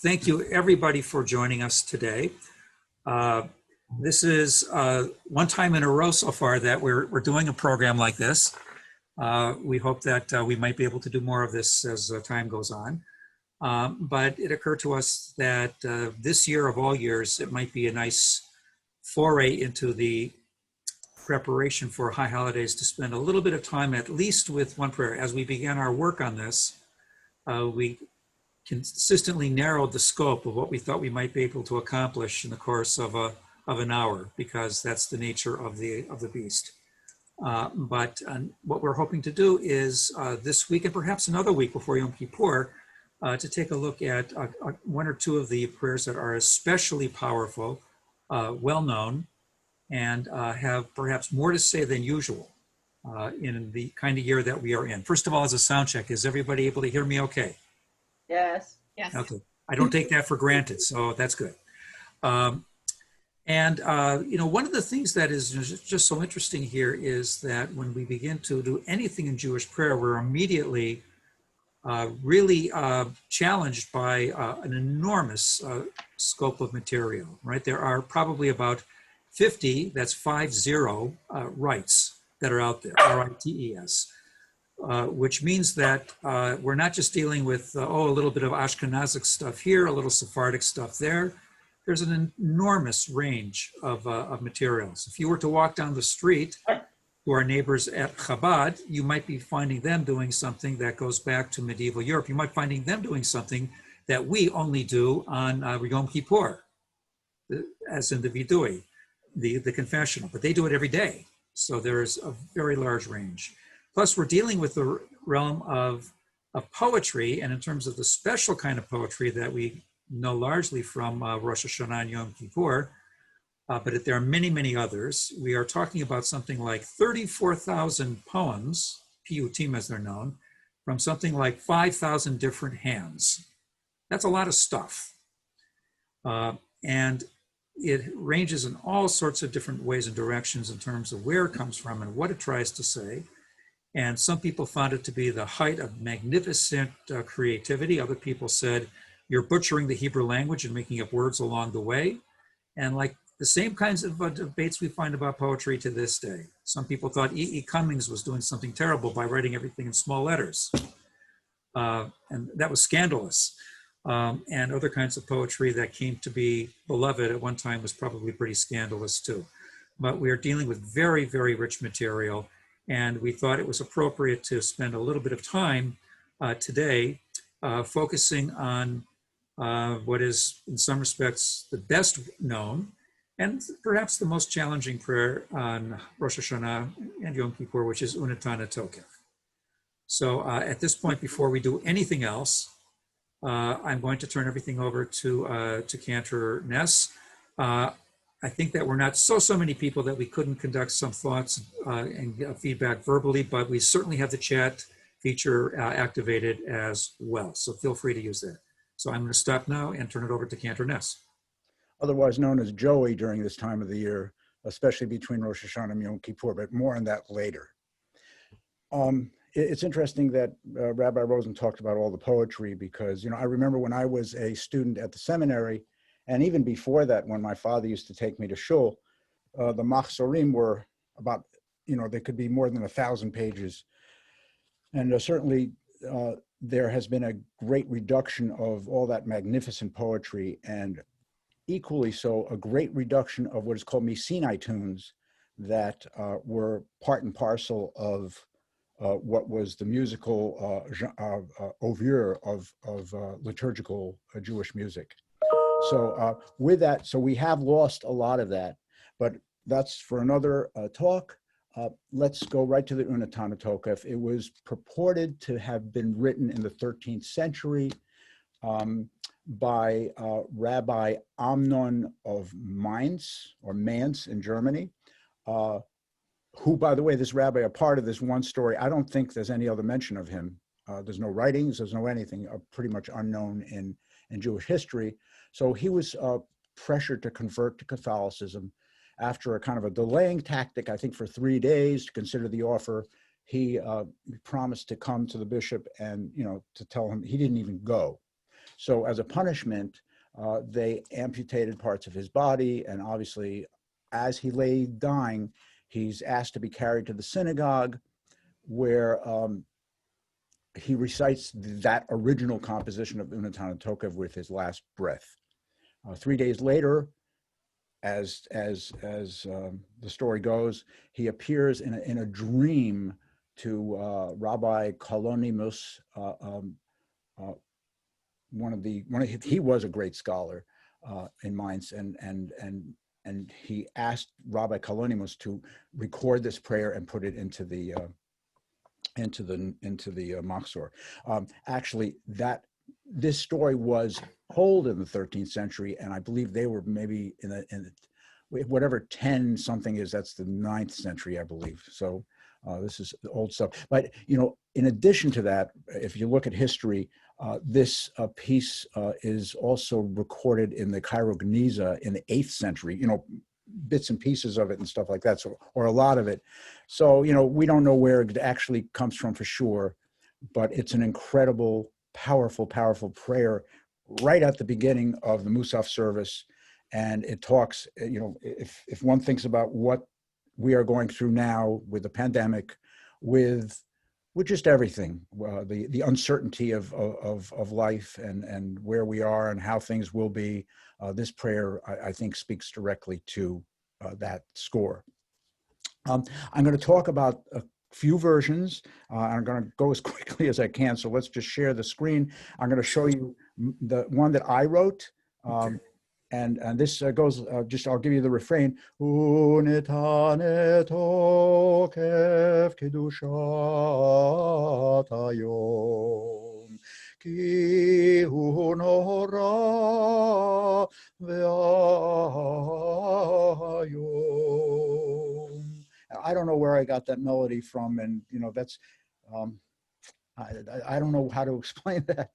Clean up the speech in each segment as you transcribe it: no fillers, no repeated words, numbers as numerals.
thank you everybody for joining us today. This is one time in a row so far that we're doing a program like this. We hope that we might be able to do more of this as time goes on. But it occurred to us that this year of all years, it might be a nice foray into the preparation for high holidays to spend a little bit of time at least with one prayer. As we began our work on this, we consistently narrowed the scope of what we thought we might be able to accomplish in the course of an hour, because that's the nature of the beast. But what we're hoping to do is this week and perhaps another week before Yom Kippur, to take a look at one or two of the prayers that are especially powerful, well-known, and have perhaps more to say than usual in the kind of year that we are in. First of all, as a sound check, is everybody able to hear me okay? Yes. Yes. Okay. I don't take that for granted, so that's good. One of the things that is just so interesting here is that when we begin to do anything in Jewish prayer, we're immediately really challenged by an enormous scope of material, right? There are probably about 50, that's 50 rites that are out there, R-I-T-E-S, which means that we're not just dealing with, a little bit of Ashkenazic stuff here, a little Sephardic stuff there. There's an enormous range of materials. If you were to walk down the street to our neighbors at Chabad, you might be finding them doing something that goes back to medieval Europe. You might be finding them doing something that we only do on Yom Kippur, as in the Vidui, the confessional, but they do it every day. So there's a very large range. Plus, we're dealing with the realm of poetry, and in terms of the special kind of poetry that we know largely from Rosh Hashanah and Yom Kippur, but there are many, many others. We are talking about something like 34,000 poems, piyutim as they're known, from something like 5,000 different hands. That's a lot of stuff. And it ranges in all sorts of different ways and directions in terms of where it comes from and what it tries to say. And some people found it to be the height of magnificent creativity. Other people said, you're butchering the Hebrew language and making up words along the way. And like the same kinds of debates we find about poetry to this day. Some people thought E.E. Cummings was doing something terrible by writing everything in small letters. And that was scandalous. And other kinds of poetry that came to be beloved at one time was probably pretty scandalous too. But we are dealing with very, very rich material. And we thought it was appropriate to spend a little bit of time today focusing on what is, in some respects, the best known and perhaps the most challenging prayer on Rosh Hashanah and Yom Kippur, which is Unatana Tokef. So at this point, before we do anything else, I'm going to turn everything over to Cantor Ness. I think that we're not so many people that we couldn't conduct some thoughts and feedback verbally, but we certainly have the chat feature activated as well. So feel free to use that. So I'm going to stop now and turn it over to Cantor Ness. Otherwise known as Joey during this time of the year, especially between Rosh Hashanah and Yom Kippur, but more on that later. It's interesting that Rabbi Rosen talked about all the poetry because, I remember when I was a student at the seminary, and even before that, when my father used to take me to shul, the machzorim were about, they could be more than 1,000 pages. And certainly there has been a great reduction of all that magnificent poetry, and equally so, a great reduction of what is called Sinai tunes that were part and parcel of what was the musical oeuvre of liturgical Jewish music. So with that, so we have lost a lot of that, but that's for another talk. Let's go right to the Unatana Tokef. It was purported to have been written in the 13th century by Rabbi Amnon of Mainz, or Mainz in Germany, who, by the way, this rabbi, a part of this one story, I don't think there's any other mention of him. There's no writings, there's no anything, pretty much unknown in Jewish history. So he was pressured to convert to Catholicism. After a kind of a delaying tactic, I think for 3 days to consider the offer, he promised to come to the bishop and, to tell him he didn't even go. So as a punishment, they amputated parts of his body, and obviously, as he lay dying, he's asked to be carried to the synagogue, where he recites that original composition of Unatan Tokef with his last breath. 3 days later, as the story goes, he appears in a dream to Rabbi Kalonimus, he was a great scholar in Mainz, and he asked Rabbi Kalonimus to record this prayer and put it into the Machzor. Actually, this story was told in the 13th century, and I believe they were maybe in whatever 10 something is, that's the 9th century, I believe. So this is old stuff. But in addition to that, if you look at history, this piece is also recorded in the Cairo Geniza in the 8th century. Bits and pieces of it and stuff like that, so, or a lot of it. So, we don't know where it actually comes from for sure, but it's an incredible, powerful prayer right at the beginning of the Musaf service. And it talks, if one thinks about what we are going through now with the pandemic, with just everything, the uncertainty of life and where we are and how things will be, this prayer, I think, speaks directly to that score. I'm going to talk about a few versions. I'm going to go as quickly as I can, so let's just share the screen. I'm going to show you the one that I wrote. And this goes, I'll give you the refrain. Unitane tokef kedushat hayom, ki hu nora ve'ayom. I don't know where I got that melody from, and that's I don't know how to explain that.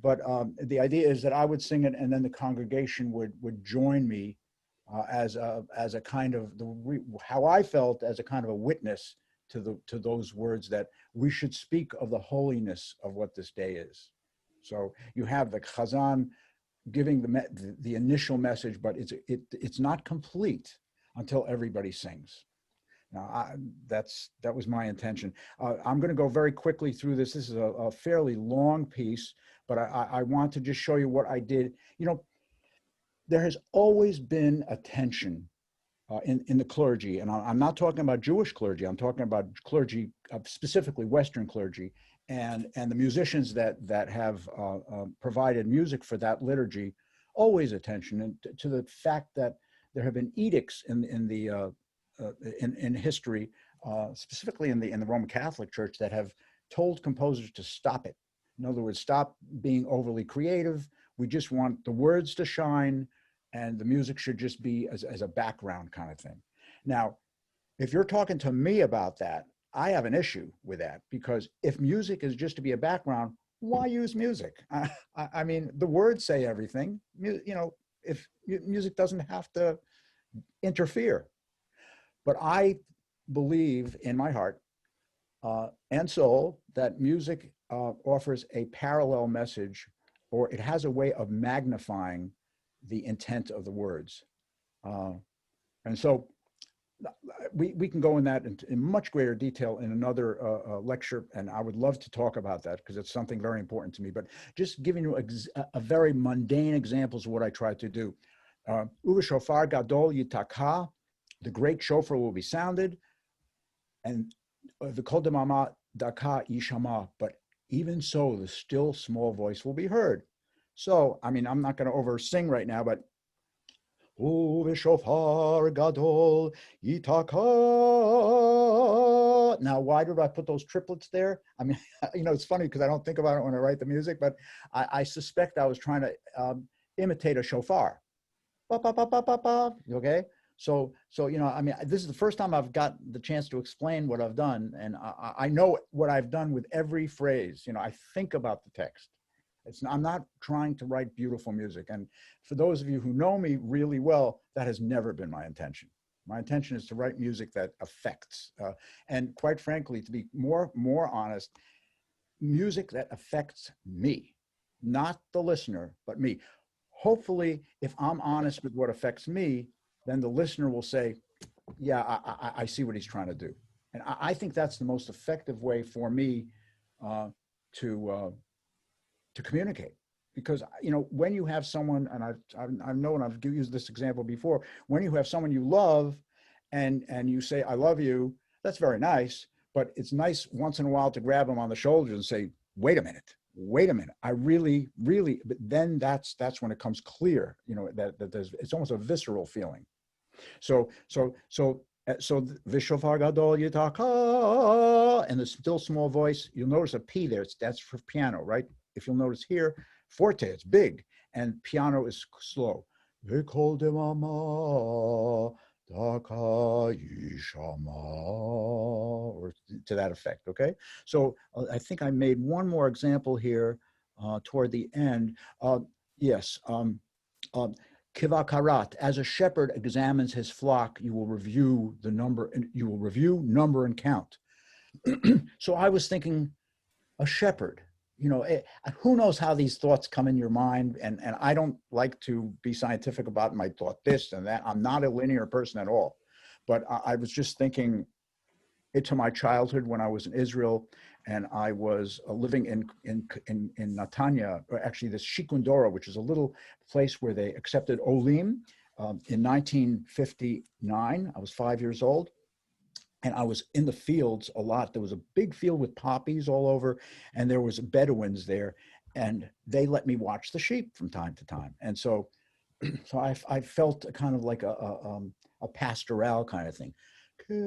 But the idea is that I would sing it, and then the congregation would join me as a kind of how I felt, as a kind of a witness to those words, that we should speak of the holiness of what this day is. So you have the Chazan giving the initial message, but it's not complete until everybody sings. Now, that was my intention. I'm going to go very quickly through this. This is a fairly long piece, but I want to just show you what I did. There has always been a tension in the clergy, and I'm not talking about Jewish clergy. I'm talking about clergy, specifically Western clergy, and the musicians that have provided music for that liturgy. Always a tension, and to the fact that there have been edicts in history, specifically in the Roman Catholic Church, that have told composers to stop it. In other words, stop being overly creative. We just want the words to shine, and the music should just be as a background kind of thing. Now, if you're talking to me about that, I have an issue with that, because if music is just to be a background, why use music? I mean, the words say everything. If music doesn't have to interfere. But I believe in my heart and soul that music offers a parallel message, or it has a way of magnifying the intent of the words. And so we can go in that in much greater detail in another lecture, and I would love to talk about that because it's something very important to me. But just giving you a very mundane examples of what I try to do. Uva shofar gadol yitaka, the great shofar will be sounded, and the kol demama daka yishama, but even so, the still small voice will be heard. So, I mean, I'm not going to over sing right now, but Uva shofar gadol yitaka. Now, why did I put those triplets there? I mean, it's funny because I don't think about it when I write the music, but I suspect I was trying to imitate a shofar. Ba, ba, ba, ba, ba, ba. Okay? So I mean, this is the first time I've got the chance to explain what I've done, and I know what I've done with every phrase. I think about the text. I'm not trying to write beautiful music. And for those of you who know me really well, that has never been my intention. My intention is to write music that affects, and quite frankly, to be more honest, music that affects me. not the listener, but me. Hopefully, if I'm honest with what affects me, then the listener will say, yeah, I see what he's trying to do. And I think that's the most effective way for me uh, to to communicate. Because when you have someone, and I've known, I've used this example before, when you have someone you love, and you say I love you, that's very nice. But it's nice once in a while to grab them on the shoulders and say, wait a minute, I really, really. But then that's when it comes clear, that there's, it's almost a visceral feeling. So Vishofar Gadol Yitaka, and the still small voice, you'll notice a P there. That's for piano, right? If you'll notice here, forte, it's big, and piano is slow. Vikol demama daka yishama, or to that effect, okay? So I think I made one more example here toward the end. Yes. Kivakarat, as a shepherd examines his flock, you will review the number, and you will review, number, and count. So I was thinking, a shepherd, who knows how these thoughts come in your mind, and I don't like to be scientific about my thought this and that. I'm not a linear person at all, but I was just thinking into my childhood when I was in Israel, and I was living in Netanya, or actually this Shikundora, which is a little place where they accepted Olim in 1959. I was 5 years old, and I was in the fields a lot. There was a big field with poppies all over, and there was Bedouins there, and they let me watch the sheep from time to time. And so I felt kind of like a pastoral kind of thing. Kevakarat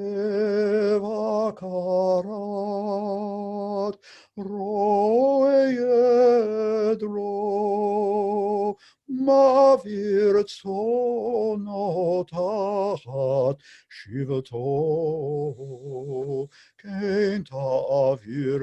roedro mavir tzonotat shivato kenta avir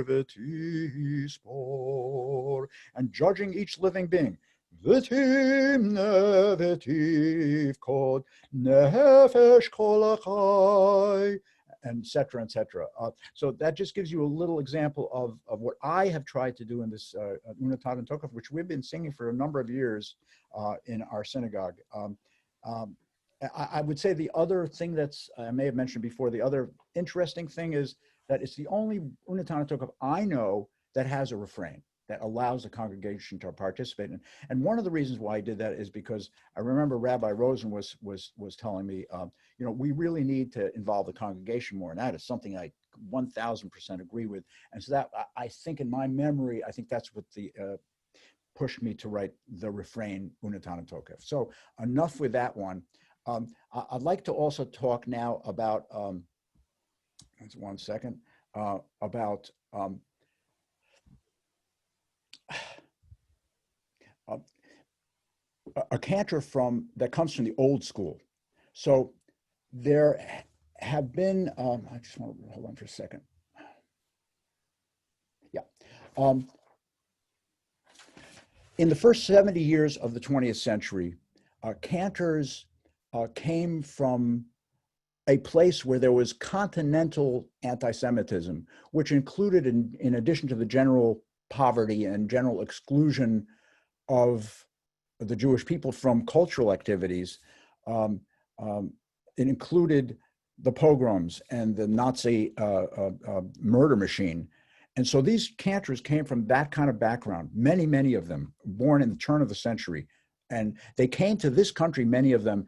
vetispor, and judging each living being. V'tim nevetiv kod nefesh kol achai, et cetera, et cetera. So that just gives you a little example of what I have tried to do in this Unatat and Tokaf, which we've been singing for a number of years in our synagogue. I would say the other thing that's, I may have mentioned before, the other interesting thing is that it's the only Unatat and Tokaf I know that has a refrain that allows the congregation to participate in. And one of the reasons why I did that is because I remember Rabbi Rosen was telling me, we really need to involve the congregation more. And that is something I 1000% agree with. And so that, I think in my memory, I think that's what pushed me to write the refrain Unatat and Tokef. So enough with that one. I'd like to also talk now about, just one second, about a cantor that comes from the old school. So there have been, I just want to hold on for a second. Yeah. In the first 70 years of the 20th century, cantors came from a place where there was continental anti-Semitism, which included, in addition to the general poverty and general exclusion of the Jewish people from cultural activities, it included the pogroms and the Nazi murder machine. And so these cantors came from that kind of background, many of them born in the turn of the century. And they came to this country, many of them,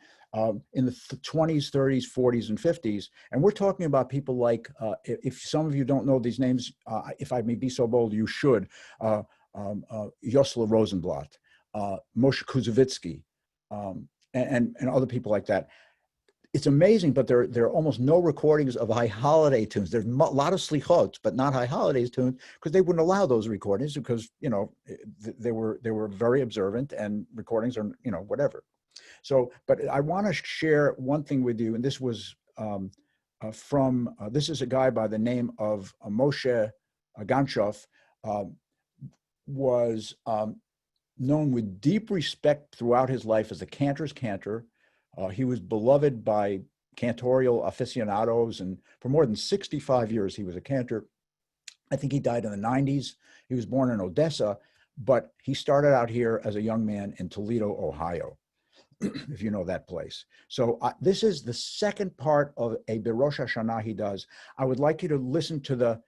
in the 20s, 30s, 40s, and 50s. And we're talking about people like, if some of you don't know these names, if I may be so bold, you should, Yosla Rosenblatt, Moshe Kuzovitsky, and other people like that. It's amazing, but there are almost no recordings of high holiday tunes. There's a lot of slichot, but not high holidays tunes, because they wouldn't allow those recordings because, they were very observant, and recordings are, whatever. So, but I want to share one thing with you, and this was this is a guy by the name of Moshe Ganchov, was known with deep respect throughout his life as a cantor's cantor. He was beloved by cantorial aficionados, and for more than 65 years, he was a cantor. I think he died in the 90s. He was born in Odessa, but he started out here as a young man in Toledo, Ohio, if you know that place. So this is the second part of a pre-Rosh Hashanah he does. I would like you to listen to the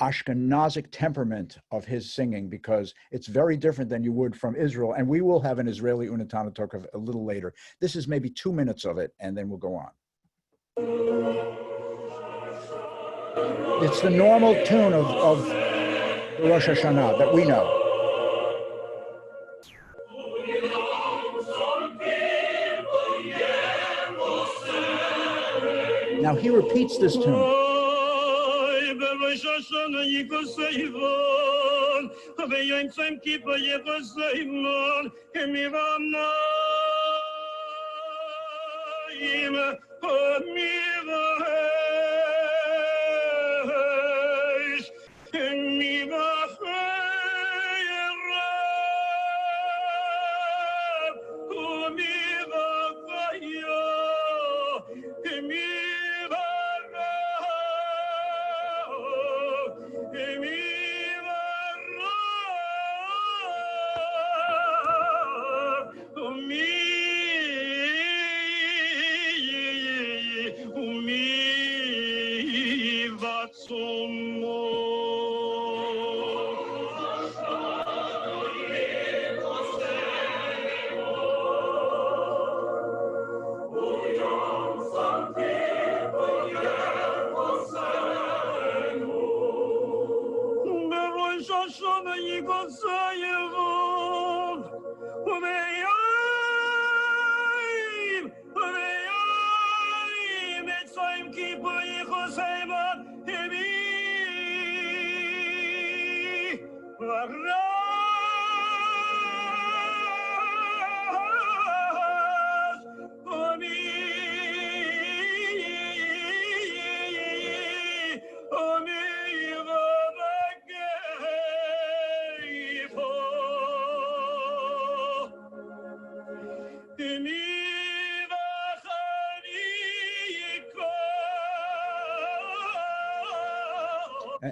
Ashkenazic temperament of his singing, because it's very different than you would from Israel. And we will have an Israeli Unatana Tokef a little later. This is maybe 2 minutes of it, and then we'll go on. It's the normal tune of the Rosh Hashanah that we know. Now he repeats this tune.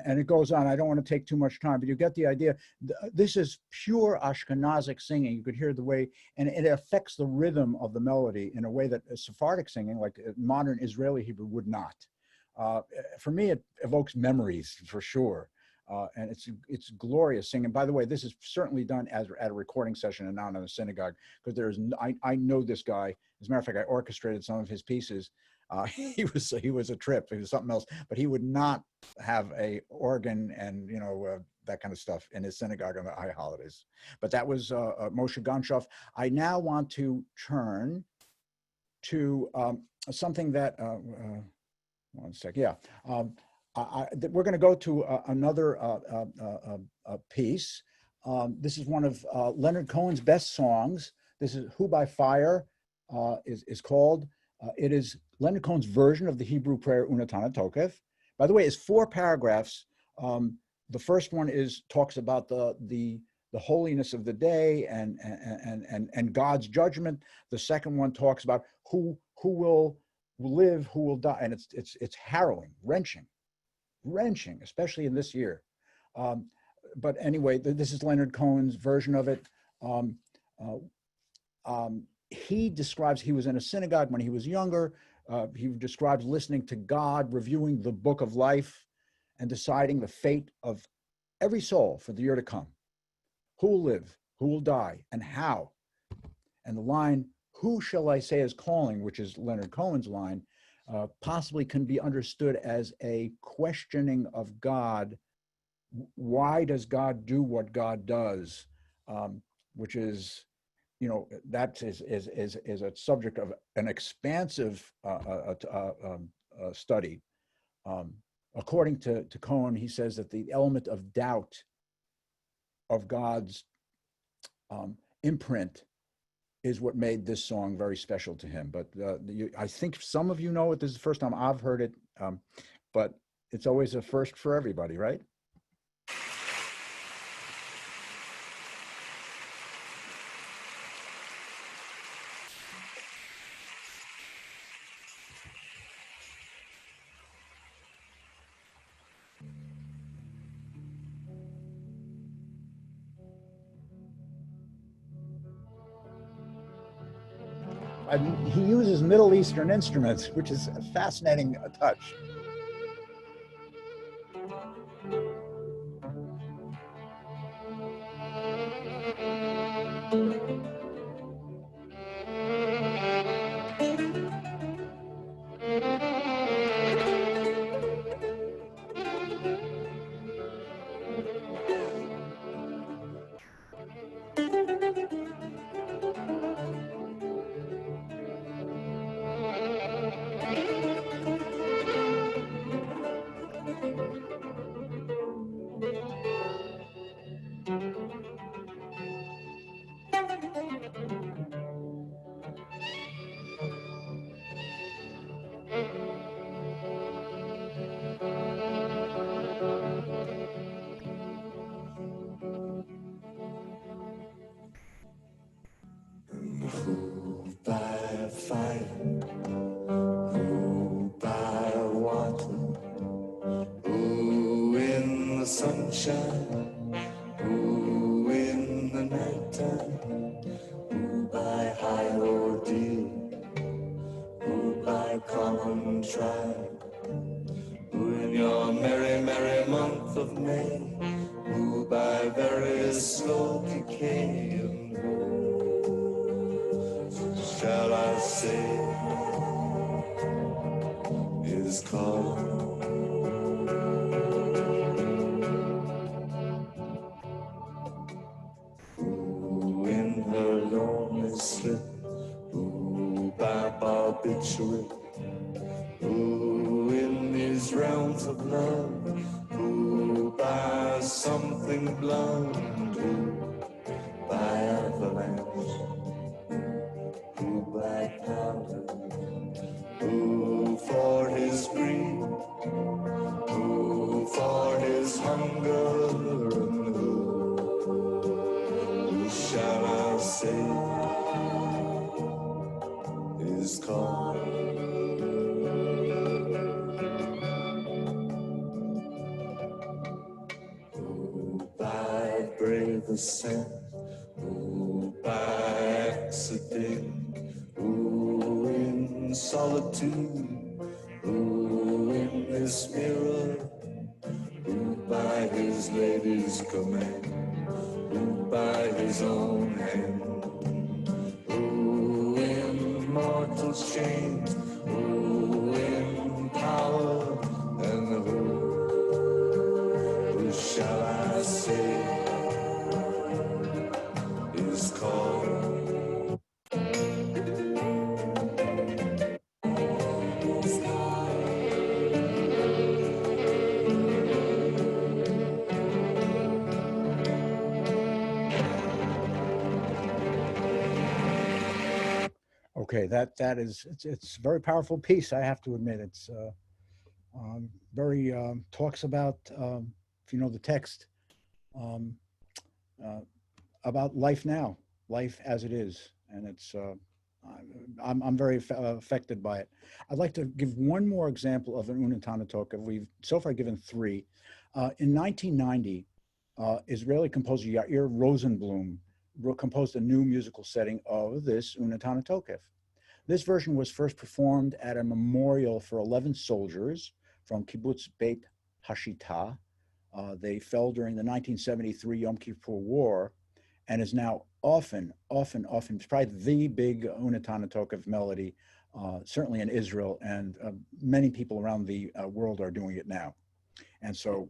And it goes on. I don't want to take too much time, but you get the idea. This is pure Ashkenazic singing. You could hear the way, and it affects the rhythm of the melody in a way that Sephardic singing, like modern Israeli Hebrew, would not. For me, it evokes memories for sure. And it's glorious singing. By the way, this is certainly done at a recording session and not in a synagogue, because I know this guy. As a matter of fact, I orchestrated some of his pieces. He was a trip. He was something else, but he would not have a organ and that kind of stuff in his synagogue on the high holidays. But that was Moshe Ganshoff. I now want to turn to something that one sec. Yeah, we're going to go to another piece. This is one of Leonard Cohen's best songs. This is "Who by Fire" is called. It is Leonard Cohen's version of the Hebrew prayer Unatana Tokef. By the way, it's 4 paragraphs. The first one talks about the holiness of the day and God's judgment. The second one talks about who will live, who will die, and it's harrowing, wrenching, especially in this year. But anyway, this is Leonard Cohen's version of it. He describes he was in a synagogue when he was younger. He describes listening to God, reviewing the book of life, and deciding the fate of every soul for the year to come. Who will live, who will die, and how? And the line, "Who shall I say is calling," which is Leonard Cohen's line, possibly can be understood as a questioning of God. Why does God do what God does? Which is, that is a subject of an expansive study. According to Cohen, he says that the element of doubt of God's imprint is what made this song very special to him. But I think some of you know it. This is the first time I've heard it, but it's always a first for everybody, right? He uses Middle Eastern instruments, which is a fascinating touch. By fire, who by water, who in the sunshine, who in the nighttime, who by high ordeal, who by common trial, who in your merry, merry month of May, who by very slow decay, and who shall I say is called who in her lonely slip, who by barbiturate, who in these realms of love, who by something blonde, who by avalanche, who by powder, who for his greed, who for his hunger, and who shall I say is called who by brave ascent, who by accident, who in solitude, who in this mirror, who by his lady's command, who by his own hand, who in mortal chains, who in power, and who shall I say is called Okay, that is it's a very powerful piece. I have to admit, it's very talks about if you know the text um, uh, about life now, life as it is, and it's I'm very affected by it. I'd like to give one more example of an Unetane Toka. We've so far given three. In 1990, Israeli composer Yair Rosenblum composed a new musical setting of this Unetane Tokef. This version was first performed at a memorial for 11 soldiers from Kibbutz Beit Hashita. They fell during the 1973 Yom Kippur War, and is now often, it's probably the big Unetane Tokef melody, certainly in Israel, and many people around the world are doing it now. And so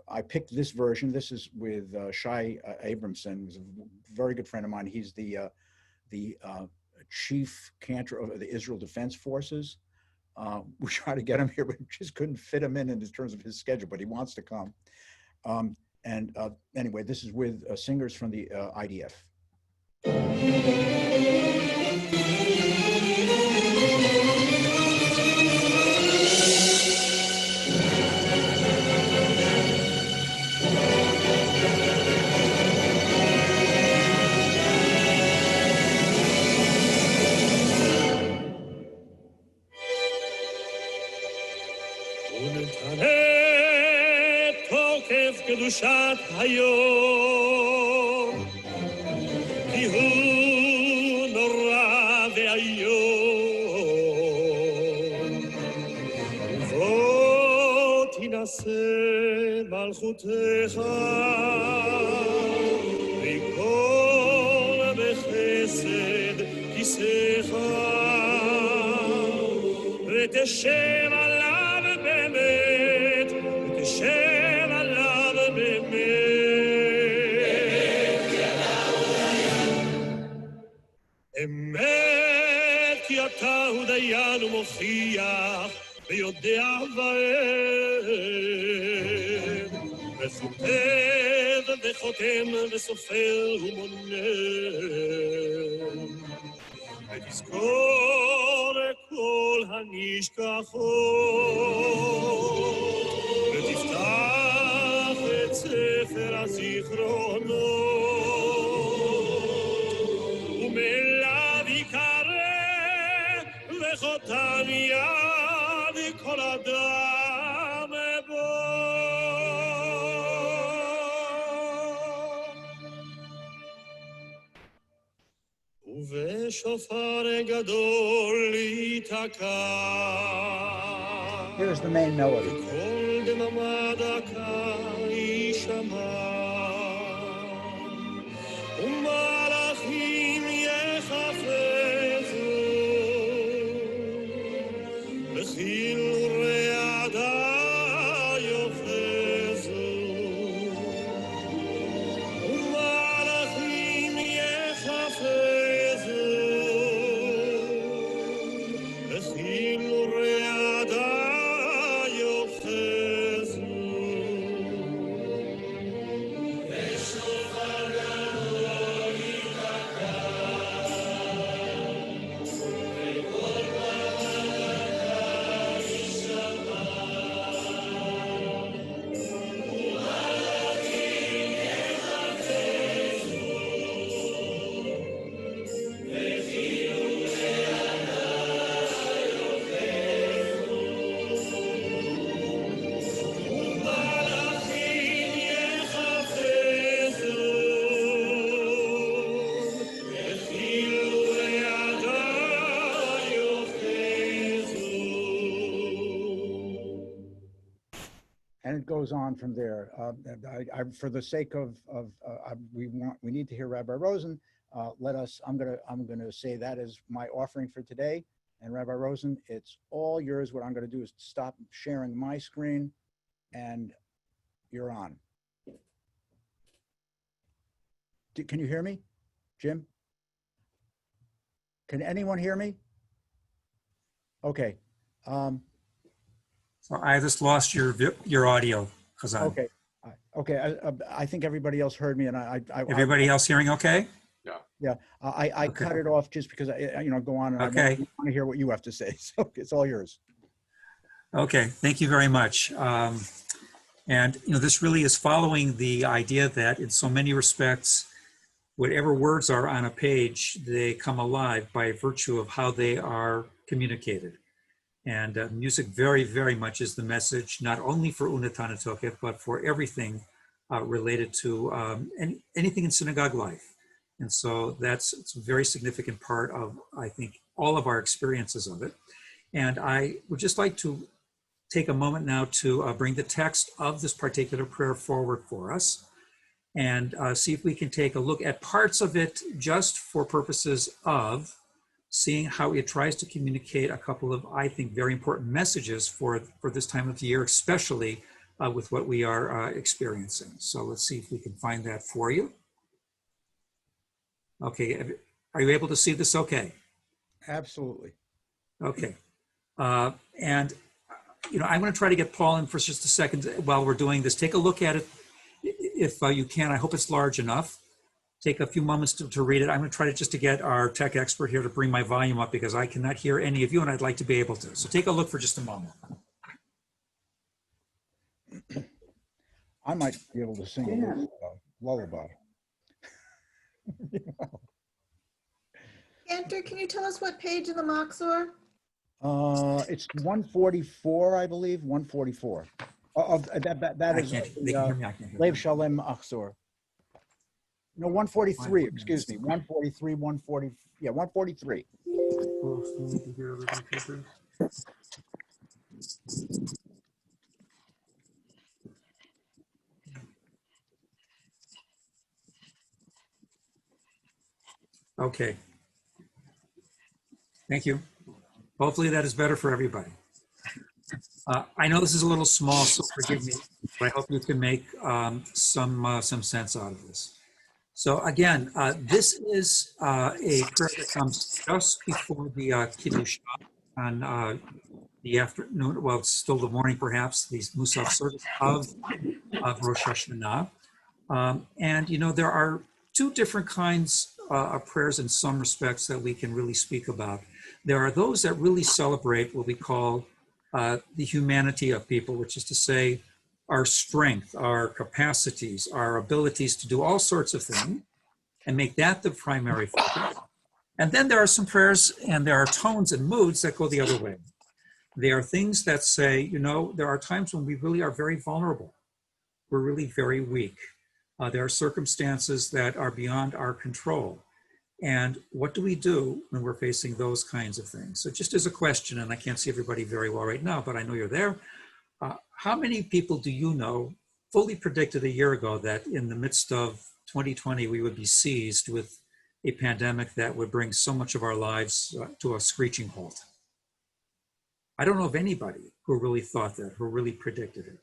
I picked this version. This is with Shai Abramson, who's a very good friend of mine. He's the chief Cantor of the Israel Defense Forces. We tried to get him here, but just couldn't fit him in terms of his schedule, but he wants to come. Anyway, this is with singers from the IDF. תוקף קדושת היום כי הוא נורא ואיום חסד מלכותך, ויכון בחסד כיסאך, ותשב עליו באמת, ותשב עליו באמת. אמת כי אתה הוא דיין ומוכיח, ויודע ואין, וכותב וחותם וסופר ומונה, ותזכור כל הנשכחות, ותפתח את ספר הזיכרונות, ומאליו יקרא וחותם יד כל אדם בו. ובשופר גדול ייתקע, Here's the main melody. וכל דממה דקה יישמע, ומלאכים יחפצו, וכאילו רעדה יאחזו, ומלאכים יחפצו, וכאילו רעדה יאחזו. ושופר גדול ייתקע, וכל דממה יישמע, ומלאכים יחפצו, וכאילו רעדה יאחזו, ומלאכים יחפצו, וכאילו רעדה יאחזו. And it goes on from there. For the sake of we need to hear Rabbi Rosen. I'm gonna say that is my offering for today. And Rabbi Rosen, it's all yours. What I'm gonna do is stop sharing my screen, and you're on. Can you hear me, Jim? Can anyone hear me? Okay. So I just lost your audio, Chazan. Okay. Okay. I think everybody else heard me, and Everybody else hearing okay? Yeah, I Okay. cut it off just because go on and Okay. I want to hear what you have to say. So it's all yours. Okay, thank you very much. And this really is following the idea that in so many respects, whatever words are on a page, they come alive by virtue of how they are communicated. And music very, very much is the message, not only for Unatana Tokef, but for everything related to anything in synagogue life. And so it's a very significant part of, I think, all of our experiences of it. And I would just like to take a moment now to bring the text of this particular prayer forward for us and see if we can take a look at parts of it just for purposes of seeing how it tries to communicate a couple of, I think, very important messages for this time of the year, especially with what we are experiencing. So let's see if we can find that for you. Okay, are you able to see this okay? Absolutely. Okay. And, I'm going to try to get Paul in for just a second while we're doing this. Take a look at it if you can. I hope it's large enough. Take a few moments to read it. I'm going to try to get our tech expert here to bring my volume up because I cannot hear any of you and I'd like to be able to. So take a look for just a moment. I might be able to sing a little lullaby. Cantor, can you tell us what page in the Machzor? It's 144, I believe, 144. That is They can hear me, I can't hear Lev them. Shalem Achzor. No, 143, excuse me, 143, 140, yeah, 143. Okay. Thank you. Hopefully that is better for everybody. I know this is a little small, so forgive me, but I hope you can make some sense out of this. So again, this is a prayer that comes just before the Kiddush on the afternoon. Well, it's still the morning, perhaps, the Musaf service of Rosh Hashanah. And you know, there are two different kinds of prayers in some respects that we can really speak about. There are those that really celebrate what we call the humanity of people, which is to say our strength, our capacities, our abilities to do all sorts of things, and make that the primary focus. And then there are some prayers and there are tones and moods that go the other way. There are things that say, you know, there are times when we really are very vulnerable. We're really very weak. There are circumstances that are beyond our control. And what do we do when we're facing those kinds of things? So just as a question, and I can't see everybody very well right now, but I know you're there. How many people do you know fully predicted a year ago that in the midst of 2020, we would be seized with a pandemic that would bring so much of our lives to a screeching halt? I don't know of anybody who really thought that, who really predicted it.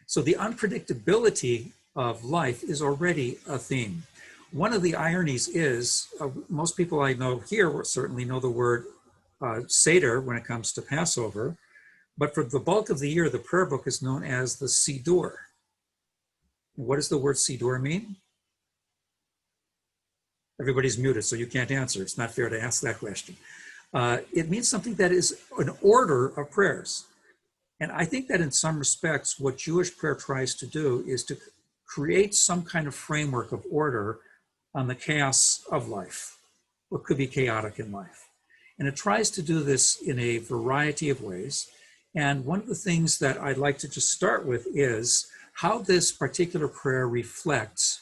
So the unpredictability of life is already a theme. One of the ironies is, most people I know here will certainly know the word Seder when it comes to Passover, but for the bulk of the year, the prayer book is known as the Siddur. What does the word Siddur mean? Everybody's muted, so you can't answer. It's not fair to ask that question. It means something that is an order of prayers. And I think that in some respects, what Jewish prayer tries to do is to create some kind of framework of order on the chaos of life, what could be chaotic in life. And it tries to do this in a variety of ways. And one of the things that I'd like to just start with is how this particular prayer reflects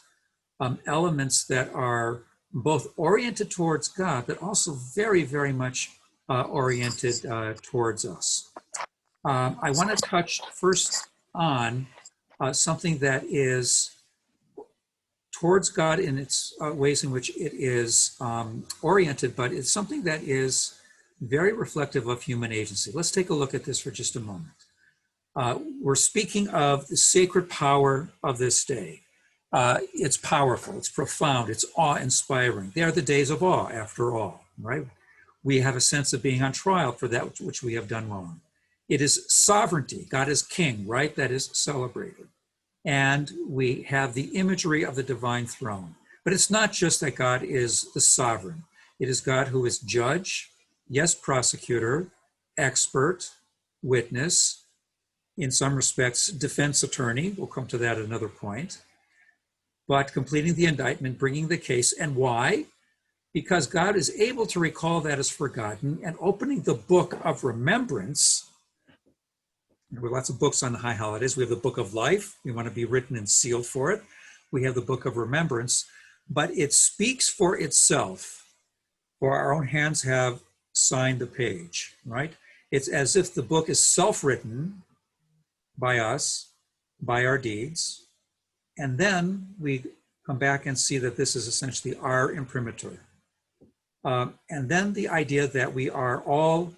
elements that are both oriented towards God, but also very, very much oriented towards us. I want to touch first on something that is towards God in its ways in which it is oriented, but it's something that is very reflective of human agency. Let's take a look at this for just a moment. We're speaking of the sacred power of this day. It's powerful, it's profound, it's awe-inspiring. They are the days of awe, after all, right? We have a sense of being on trial for that which we have done wrong. It is sovereignty. God is king, right? That is celebrated. And we have the imagery of the divine throne. But it's not just that God is the sovereign. It is God who is judge, yes, prosecutor, expert, witness, in some respects, defense attorney. We'll come to that at another point. But completing the indictment, bringing the case. And why? Because God is able to recall that as forgotten and opening the book of remembrance. There were lots of books on the high holidays. We have the book of life. We want to be written and sealed for it. We have the book of remembrance, but it speaks for itself. For our own hands have signed the page, right? It's as if the book is self-written by us, by our deeds. And then we come back and see that this is essentially our imprimatur. And then the idea that we are all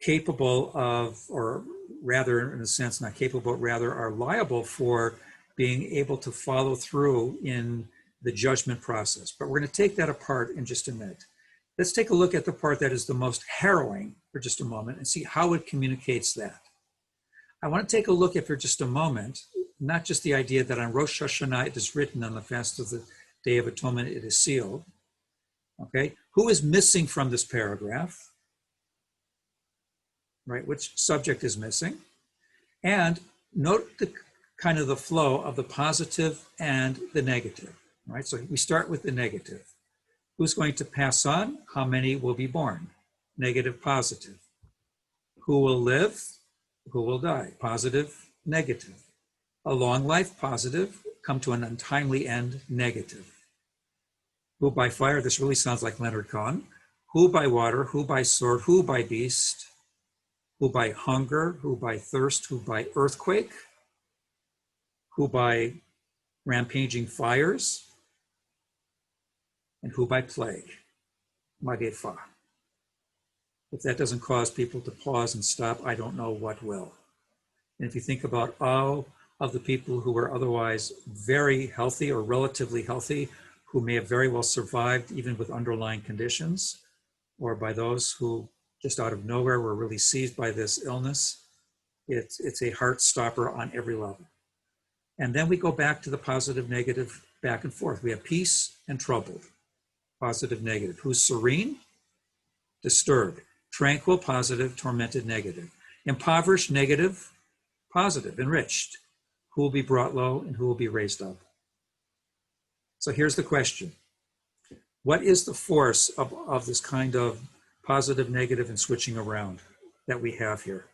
capable of, or rather, in a sense, not capable, but rather are liable for being able to follow through in the judgment process. But we're going to take that apart in just a minute. Let's take a look at the part that is the most harrowing for just a moment and see how it communicates that. I want to take a look at for just a moment, not just the idea that on Rosh Hashanah it is written, on the fast of the Day of Atonement it is sealed. Okay, who is missing from this paragraph? Right, which subject is missing? And note the kind of the flow of the positive and the negative, right? So we start with the negative. Who's going to pass on? How many will be born? Negative, positive. Who will live? Who will die? Positive, negative. A long life, positive. Come to an untimely end, negative. Who by fire? This really sounds like Leonard Cohen. Who by water? Who by sword? Who by beast? Who by hunger? Who by thirst? Who by earthquake? Who by rampaging fires? And who by plague? magefa. If that doesn't cause people to pause and stop, I don't know what will. And if you think about all of the people who were otherwise very healthy or relatively healthy, who may have very well survived even with underlying conditions, or by those who just out of nowhere were really seized by this illness, it's a heart stopper on every level. And then we go back to the positive, negative, back and forth. We have peace and troubled, positive, negative. Who's serene? Disturbed. Tranquil, positive, tormented, negative. Impoverished, negative, positive, enriched. Who will be brought low and who will be raised up? So here's the question. What is the force of this kind of positive, negative, and switching around that we have here?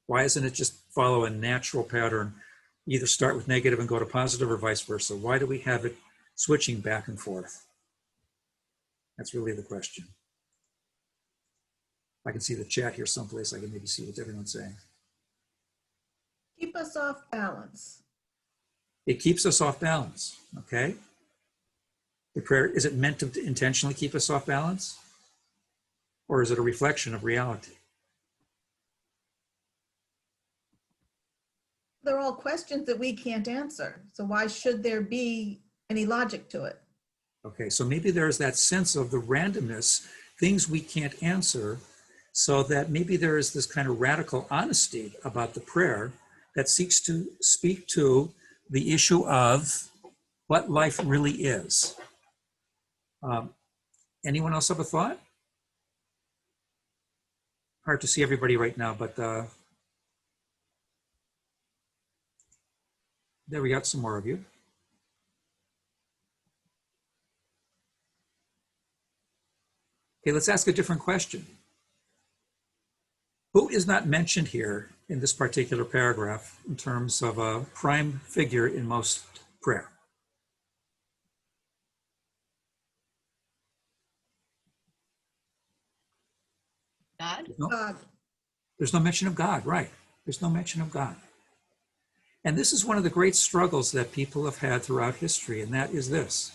Why isn't it just follow a natural pattern, either start with negative and go to positive or vice versa? Why do we have it switching back and forth? That's really the question. I can see the chat here someplace. I can maybe see what everyone's saying. Keep us off balance. It keeps us off balance, okay? The prayer, is it meant to intentionally keep us off balance? Or is it a reflection of reality? They're all questions that we can't answer. So why should there be any logic to it? Okay, so maybe there's that sense of the randomness, things we can't answer, so that maybe there is this kind of radical honesty about the prayer that seeks to speak to the issue of what life really is. Anyone else have a thought? Hard to see everybody right now, but there we got some more of you. Okay, let's ask a different question. Who is not mentioned here in this particular paragraph in terms of a prime figure in most prayer? God? God. There's no mention of God, right? There's no mention of God. And this is one of the great struggles that people have had throughout history, and that is this.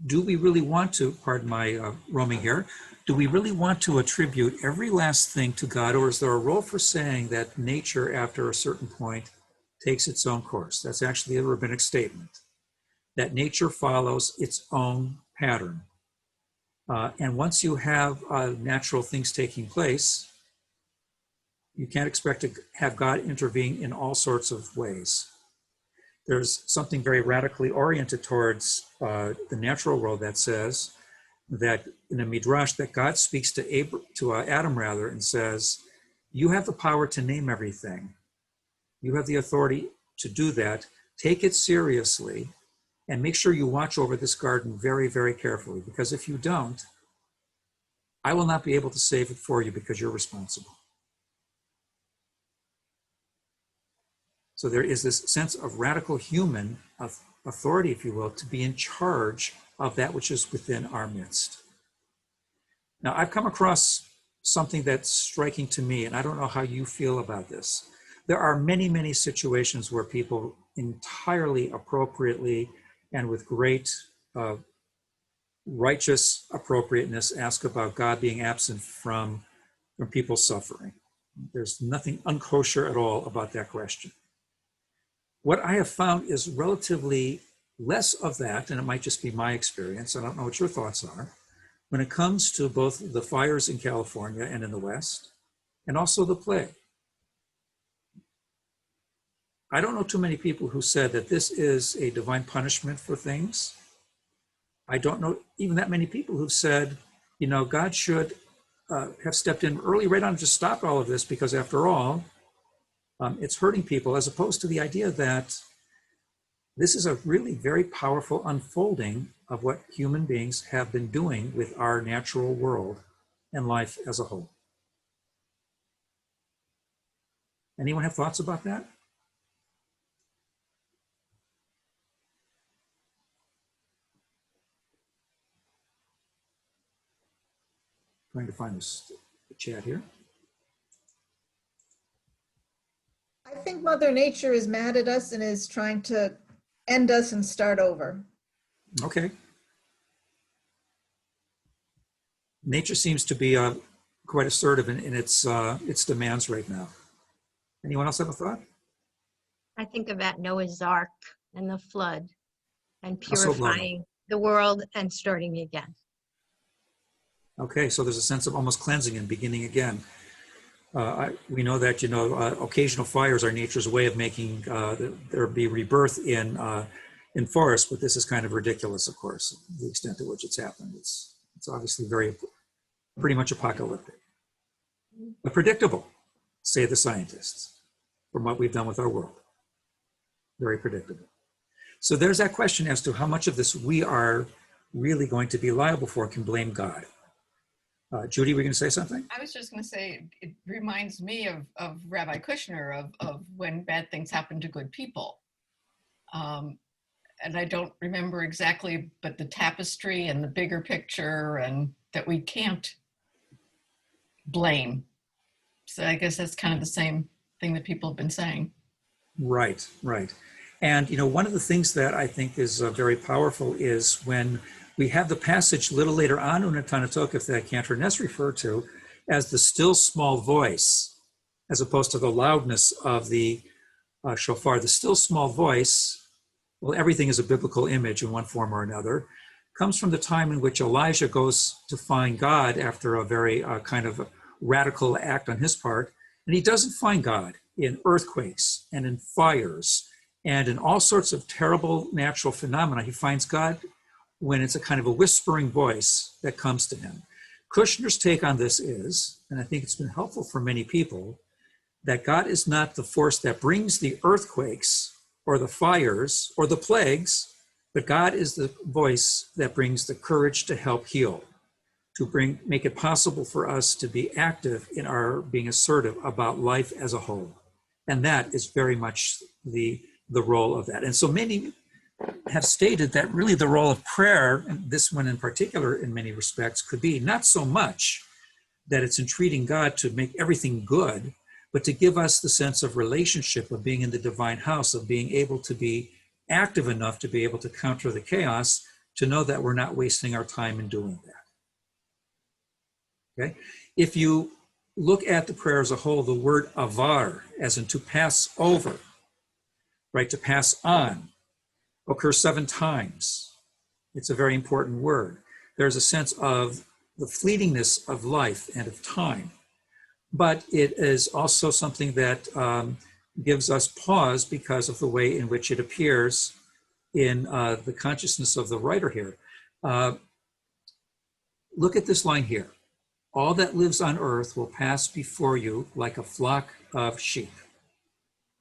Do we really want to, pardon my roaming here, do we really want to attribute every last thing to God, or is there a role for saying that nature, after a certain point, takes its own course? That's actually a rabbinic statement, that nature follows its own pattern. And once you have natural things taking place, you can't expect to have God intervene in all sorts of ways. There's something very radically oriented towards the natural world that says that in a midrash that God speaks to Adam rather and says, you have the power to name everything. You have the authority to do that. Take it seriously and make sure you watch over this garden very, very carefully, because if you don't, I will not be able to save it for you because you're responsible. So there is this sense of radical human authority, if you will, to be in charge of that which is within our midst. Now, I've come across something that's striking to me, and I don't know how you feel about this. There are many, many situations where people entirely appropriately and with great righteous appropriateness ask about God being absent from people's suffering. There's nothing unkosher at all about that question. What I have found is relatively less of that, and it might just be my experience, I don't know what your thoughts are, when it comes to both the fires in California and in the West, and also the plague. I don't know too many people who said that this is a divine punishment for things. I don't know even that many people who've said, you know, God should have stepped in early right on to stop all of this, because after all, it's hurting people, as opposed to the idea that this is a really very powerful unfolding of what human beings have been doing with our natural world and life as a whole. Anyone have thoughts about that? Trying to find the chat here. I think Mother Nature is mad at us and is trying to end us and start over. Okay. Nature seems to be quite assertive in its demands right now. Anyone else have a thought? I think about Noah's Ark and the flood and Also blown. purifying the world and starting again. Okay, so there's a sense of almost cleansing and beginning again. We know that, occasional fires are nature's way of making there be rebirth in forests, but this is kind of ridiculous, of course, the extent to which it's happened. It's obviously pretty much apocalyptic, but predictable, say the scientists, from what we've done with our world. Very predictable. So there's that question as to how much of this we are really going to be liable for, can blame God. Judy, were you going to say something? I was just going to say, it reminds me of Rabbi Kushner, of when bad things happen to good people. And I don't remember exactly, but the tapestry and the bigger picture, and that we can't blame. So I guess that's kind of the same thing that people have been saying. Right, right. And, one of the things that I think is very powerful is when we have the passage a little later on in Tanatokif that Cantor Ness referred to as the still small voice, as opposed to the loudness of the shofar. The still small voice, well, everything is a biblical image in one form or another, comes from the time in which Elijah goes to find God after a very kind of radical act on his part. And he doesn't find God in earthquakes and in fires and in all sorts of terrible natural phenomena. He finds God when it's a kind of a whispering voice that comes to him. Kushner's take on this is, and I think it's been helpful for many people, that God is not the force that brings the earthquakes or the fires or the plagues, but God is the voice that brings the courage to help heal, to make it possible for us to be active in our being assertive about life as a whole. And that is very much the role of that. And so many have stated that really the role of prayer, and this one in particular in many respects, could be not so much that it's entreating God to make everything good, but to give us the sense of relationship, of being in the divine house, of being able to be active enough to be able to counter the chaos, to know that we're not wasting our time in doing that. Okay? If you look at the prayer as a whole, the word avar, as in to pass over, right, to pass on, occurs 7 times. It's a very important word. There's a sense of the fleetingness of life and of time, but it is also something that gives us pause because of the way in which it appears in the consciousness of the writer here. Look at this line here. All that lives on earth will pass before you like a flock of sheep.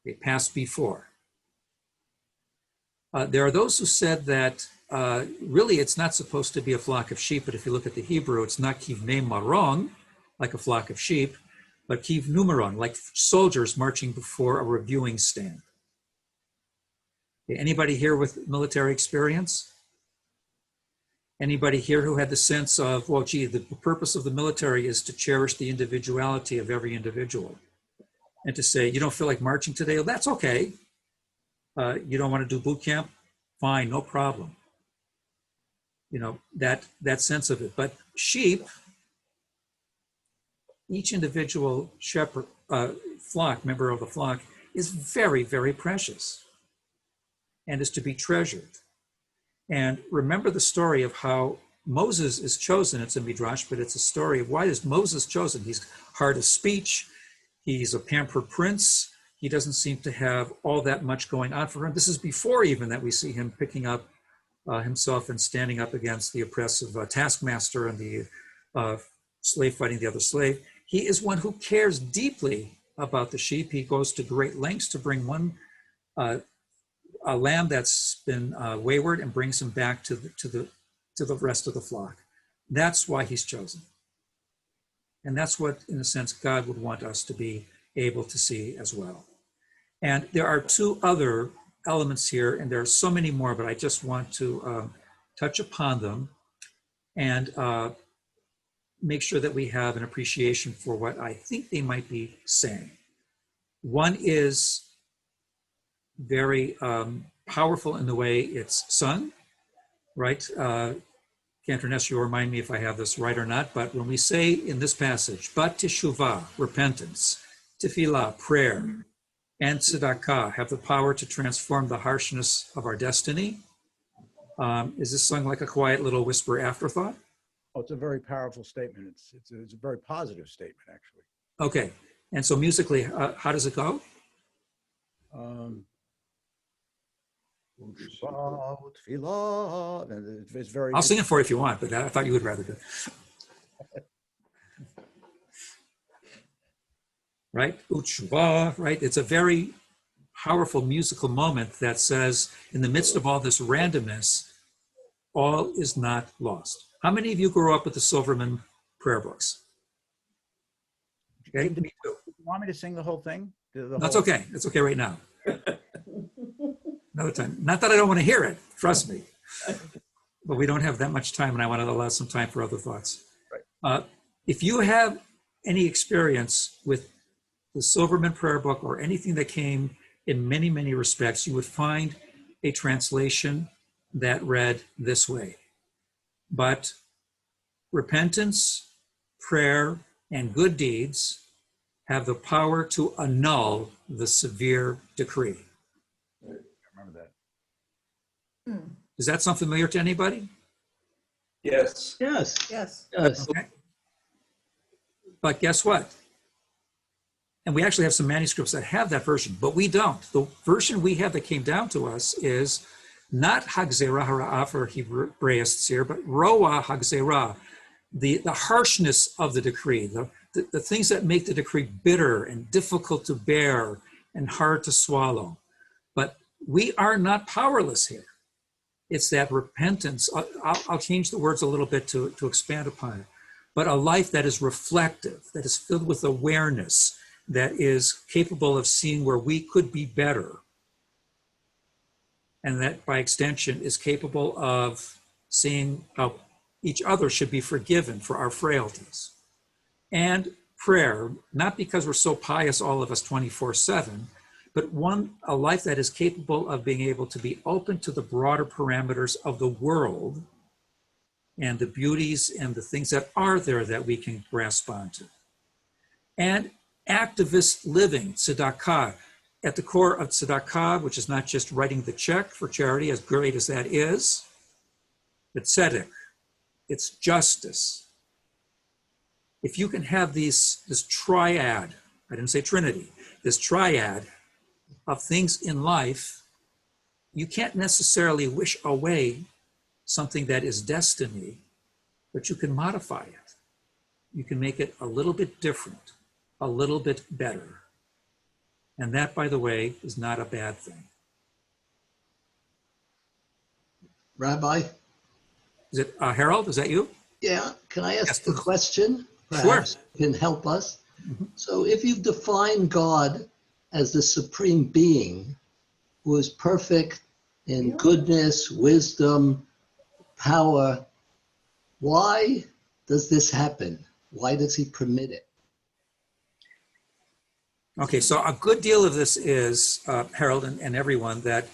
They pass before. There are those who said that really it's not supposed to be a flock of sheep, but if you look at the Hebrew, it's not kivnei marong, like a flock of sheep, but kivnu marong, like soldiers marching before a reviewing stand. Okay, anybody here with military experience? Anybody here who had the sense of, well, gee, the purpose of the military is to cherish the individuality of every individual, and to say, you don't feel like marching today? Well, that's okay. You don't want to do boot camp? Fine, no problem. That sense of it. But sheep, each individual shepherd, member of the flock, is very, very precious and is to be treasured. And remember the story of how Moses is chosen. It's a midrash, but it's a story of why is Moses chosen. He's hard of speech. He's a pampered prince. He doesn't seem to have all that much going on for him. This is before even that we see him picking up himself and standing up against the oppressive taskmaster and the slave fighting the other slave. He is one who cares deeply about the sheep. He goes to great lengths to bring one a lamb that's been wayward and brings him back to the rest of the flock. That's why he's chosen. And that's what, in a sense, God would want us to be able to see as well. And there are 2 other elements here, and there are so many more, but I just want to touch upon them and make sure that we have an appreciation for what I think they might be saying. One is very powerful in the way it's sung, right? Cantor, Ness, you'll remind me if I have this right or not, but when we say in this passage, but teshuvah, repentance, tefillah, prayer, and tzedakah have the power to transform the harshness of our destiny, is this sung like a quiet little whisper afterthought? Oh, it's a very powerful statement. It's a very positive statement, actually. Okay, and so musically, how does it go? It's very. I'll sing it for you if you want, but I thought you would rather do it. Right? Utshuva, right? It's a very powerful musical moment that says, in the midst of all this randomness, all is not lost. How many of you grew up with the Silverman prayer books? Okay, me too. You want me to sing the whole thing? That's okay. It's okay right now. Another time. Not that I don't want to hear it, trust me. But we don't have that much time, and I want to allow some time for other thoughts. Right. If you have any experience with the Silverman prayer book or anything that came in many, many respects, you would find a translation that read this way. But repentance, prayer, and good deeds have the power to annul the severe decree. I remember that. Does that sound familiar to anybody? Yes. Yes. Yes. Yes. Okay. But guess what? And we actually have some manuscripts that have that version, but we don't. The version we have that came down to us is not Hagzerah Hara'ah for Hebraists here, but Roa Hagzerah, the harshness of the decree, the things that make the decree bitter and difficult to bear and hard to swallow. But we are not powerless here. It's that repentance. I'll change the words a little bit to expand upon it. But a life that is reflective, that is filled with awareness, that is capable of seeing where we could be better. And that by extension is capable of seeing how each other should be forgiven for our frailties. And prayer, not because we're so pious, all of us 24/7, but a life that is capable of being able to be open to the broader parameters of the world and the beauties and the things that are there that we can grasp onto. And activist living, tzedakah. At the core of tzedakah, which is not just writing the check for charity, as great as that is, but tzedek, it's justice. If you can have this triad, I didn't say trinity, this triad of things in life, you can't necessarily wish away something that is destiny, but you can modify it. You can make it a little bit different, a little bit better. And that, by the way, is not a bad thing. Rabbi? Is it Harold? Is that you? Yeah, can I Yes, ask a please. question? Sure. Perhaps you can help us. So if you define God as the supreme being who is perfect in goodness, wisdom, power, why does this happen? Why does he permit it? Okay, so a good deal of this is, Harold and everyone, that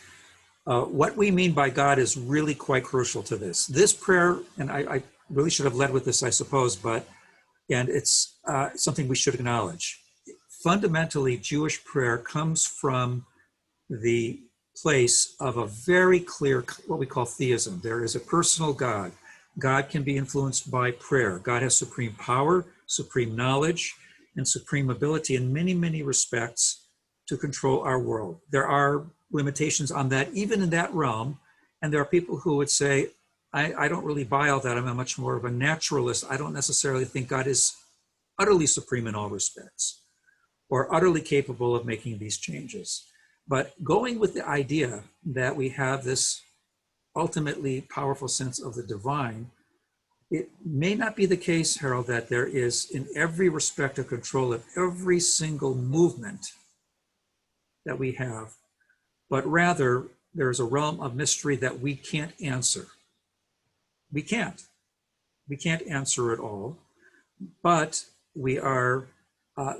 what we mean by God is really quite crucial to this. This prayer, and I really should have led with this, I suppose, and it's something we should acknowledge. Fundamentally, Jewish prayer comes from the place of a very clear, what we call theism. There is a personal God. God can be influenced by prayer. God has supreme power, supreme knowledge, and supreme ability in many, many respects to control our world. There are limitations on that, even in that realm. And there are people who would say, I don't really buy all that. I'm a much more of a naturalist. I don't necessarily think God is utterly supreme in all respects or utterly capable of making these changes. But going with the idea that we have this ultimately powerful sense of the divine, it may not be the case, Harold, that there is in every respect a control of every single movement that we have, but rather there's a realm of mystery that we can't answer. We can't answer it all, but we are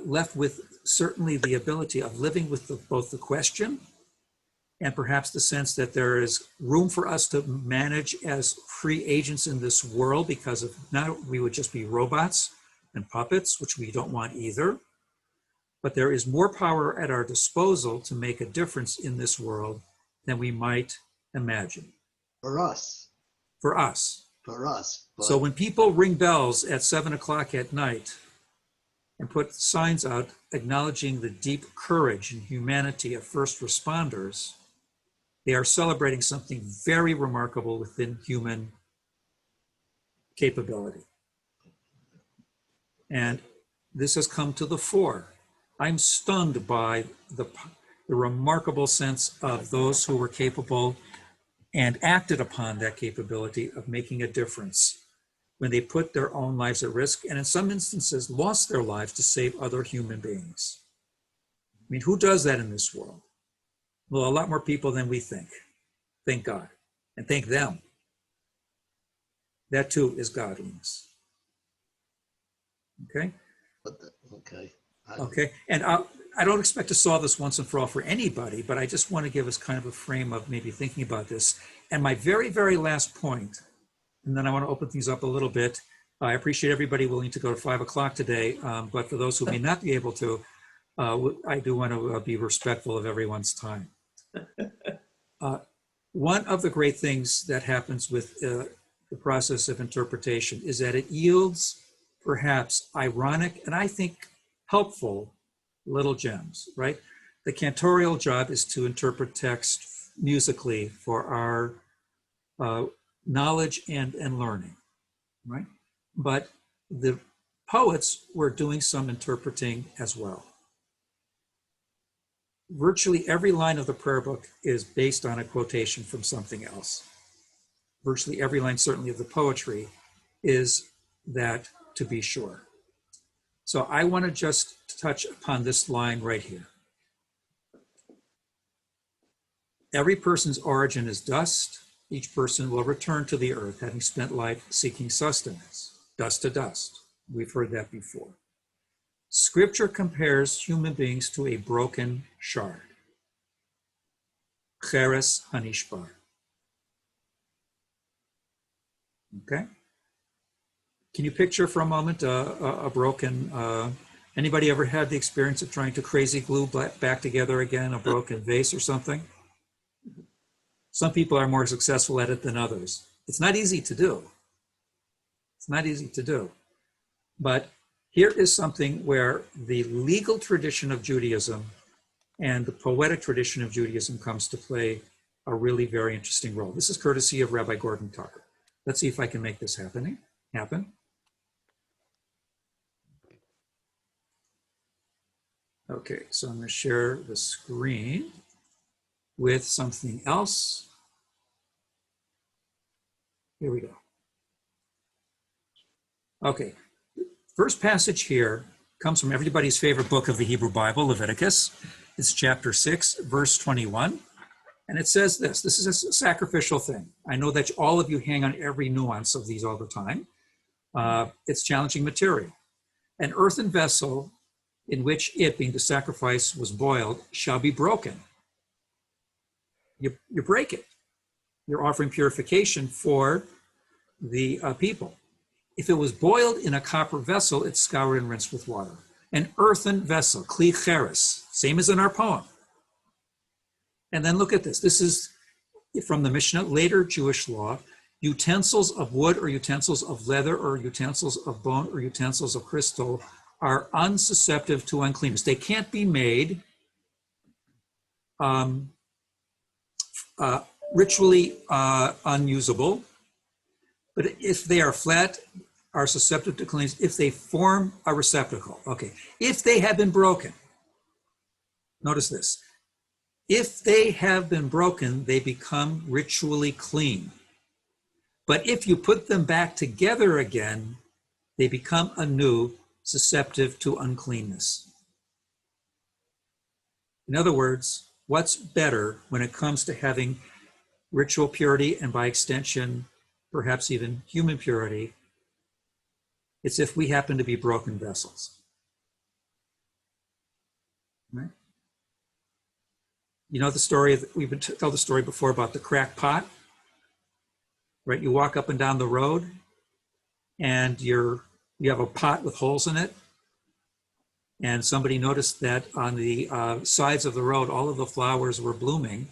left with certainly the ability of living with both the question and perhaps the sense that there is room for us to manage as free agents in this world, because if not, we would just be robots and puppets, which we don't want either. But there is more power at our disposal to make a difference in this world than we might imagine. For us. For us. For us. So when people ring bells at 7 o'clock at night and put signs out acknowledging the deep courage and humanity of first responders, they are celebrating something very remarkable within human capability. And this has come to the fore. I'm stunned by the remarkable sense of those who were capable and acted upon that capability of making a difference when they put their own lives at risk, and in some instances lost their lives to save other human beings. I mean, who does that in this world? Well, a lot more people than we think. Thank God, and thank them. That too is godliness. Okay? Okay. Okay, and I don't expect to solve this once and for all for anybody, but I just want to give us kind of a frame of maybe thinking about this. And my very, very last point, and then I want to open things up a little bit. I appreciate everybody willing to go to 5 o'clock today, but for those who may not be able to, I do want to be respectful of everyone's time. One of the great things that happens with the process of interpretation is that it yields perhaps ironic and I think helpful little gems, right? The cantorial job is to interpret text musically for our knowledge and learning, right? But the poets were doing some interpreting as well. Virtually every line of the prayer book is based on a quotation from something else. Virtually every line, certainly of the poetry, is that, to be sure. So I want to just touch upon this line right here. Every person's origin is dust. Each person will return to the earth, having spent life seeking sustenance. Dust to dust. We've heard that before. Scripture compares human beings to a broken shard. Cheres hanishbar. Okay? Can you picture for a moment a broken, anybody ever had the experience of trying to crazy glue back together again a broken vase or something? Some people are more successful at it than others. It's not easy to do. It's not easy to do. But here is something where the legal tradition of Judaism and the poetic tradition of Judaism comes to play a really very interesting role. This is courtesy of Rabbi Gordon Tucker. Let's see if I can make this happen. Okay, so I'm going to share the screen with something else. Here we go. Okay, first passage here comes from everybody's favorite book of the Hebrew Bible, Leviticus. It's chapter 6, verse 21. And it says this is a sacrificial thing. I know that all of you hang on every nuance of these all the time. It's challenging material. An earthen vessel in which it, being the sacrifice, was boiled, shall be broken. You break it. You're offering purification for the people. If it was boiled in a copper vessel, it's scoured and rinsed with water. An earthen vessel, kli cheres, same as in our poem. And then look at this. This is from the Mishnah, later Jewish law. Utensils of wood or utensils of leather or utensils of bone or utensils of crystal are unsusceptible to uncleanness. They can't be made ritually unusable, but if they are flat, are susceptible to cleanness if they form a receptacle. Okay, if they have been broken, notice this. If they have been broken, they become ritually clean. But if you put them back together again, they become anew susceptible to uncleanness. In other words, what's better when it comes to having ritual purity and by extension, perhaps even human purity? It's if we happen to be broken vessels. Right? You know the story, we've been told the story before about the cracked pot, right? You walk up and down the road and you have a pot with holes in it. And somebody noticed that on the sides of the road, all of the flowers were blooming.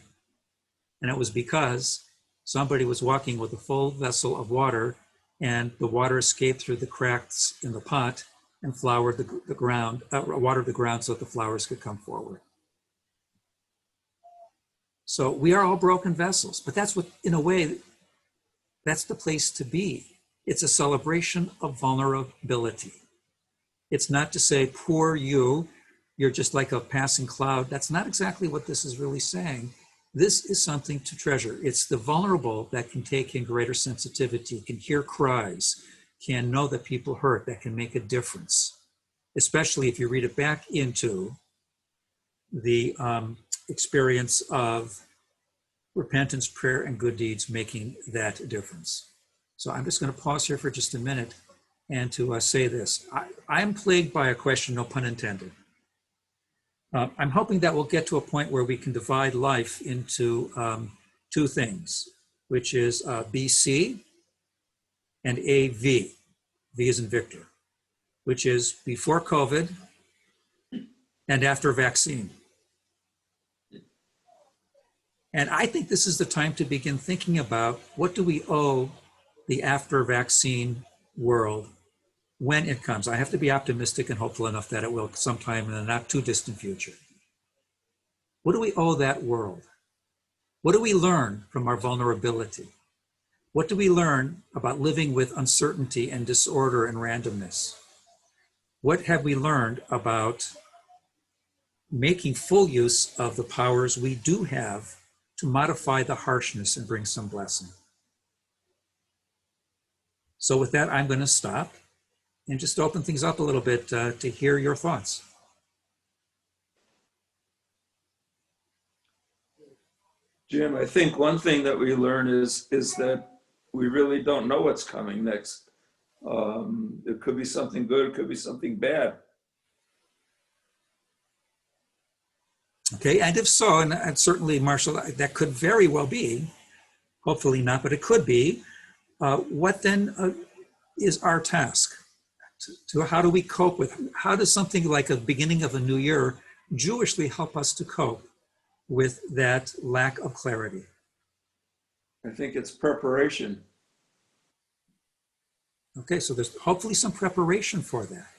And it was because somebody was walking with a full vessel of water and the water escaped through the cracks in the pot and watered the ground so that the flowers could come forward. So we are all broken vessels, but that's what, in a way, that's the place to be. It's a celebration of vulnerability. It's not to say, poor you, you're just like a passing cloud. That's not exactly what this is really saying. This is something to treasure. It's the vulnerable that can take in greater sensitivity, can hear cries, can know that people hurt, that can make a difference, especially if you read it back into the experience of repentance, prayer, and good deeds making that difference. So I'm just going to pause here for just a minute and to say this. I am plagued by a question, no pun intended. I'm hoping that we'll get to a point where we can divide life into two things, which is BC and AV. V is in Victor, which is before COVID and after vaccine. And I think this is the time to begin thinking about what do we owe the after vaccine world when it comes. I have to be optimistic and hopeful enough that it will sometime in the not too distant future. What do we owe that world? What do we learn from our vulnerability? What do we learn about living with uncertainty and disorder and randomness? What have we learned about making full use of the powers we do have to modify the harshness and bring some blessing? So with that, I'm going to stop and just open things up a little bit to hear your thoughts. Jim, I think one thing that we learn is that we really don't know what's coming next. It could be something good, it could be something bad. Okay, and if so, and certainly, Marshall, that could very well be, hopefully not, but it could be, what then is our task? To how do we cope with, how does something like a beginning of a new year Jewishly help us to cope with that lack of clarity? I think it's preparation. Okay, so there's hopefully some preparation for that.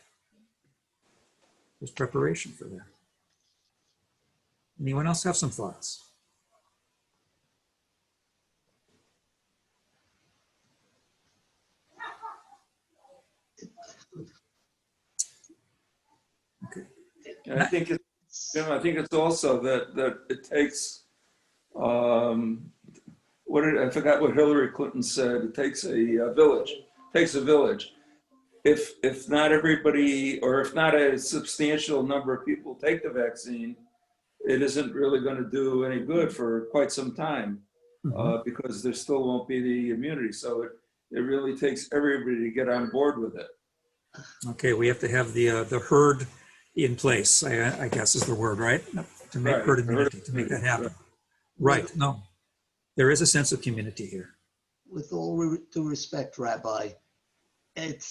There's preparation for that. Anyone else have some thoughts? Okay. And I think it's, Jim, I think it's also that it takes, I forgot what Hillary Clinton said, it takes a village, takes a village. If not everybody, or if not a substantial number of people take the vaccine, it isn't really going to do any good for quite some time, because there still won't be the immunity. So it really takes everybody to get on board with it. Okay, we have to have the herd in place, I guess is the word, right? To make herd immunity, to make that happen. Right, no, there is a sense of community here. With all due respect, Rabbi, it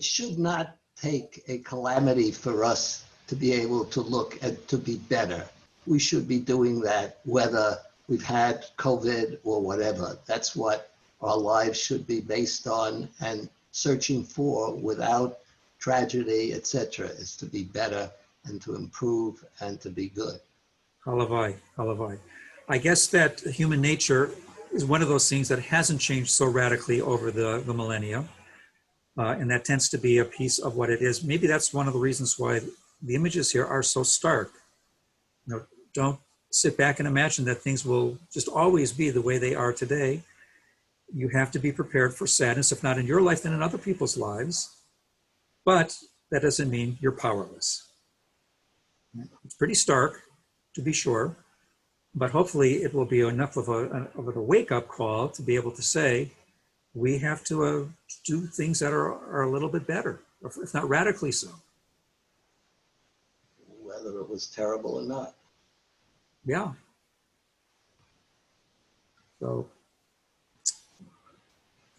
should not take a calamity for us to be able to look at to be better. We should be doing that whether we've had COVID or whatever. That's what our lives should be based on and searching for without tragedy, etc., is to be better and to improve and to be good. Halavai, halavai. I guess that human nature is one of those things that hasn't changed so radically over the millennia. And that tends to be a piece of what it is. Maybe that's one of the reasons why the images here are so stark. You know, don't sit back and imagine that things will just always be the way they are today. You have to be prepared for sadness, if not in your life, then in other people's lives. But that doesn't mean you're powerless. It's pretty stark, to be sure, but hopefully it will be enough of a wake-up call to be able to say, we have to do things that are a little bit better, if not radically so. Whether it was terrible or not. Yeah, So,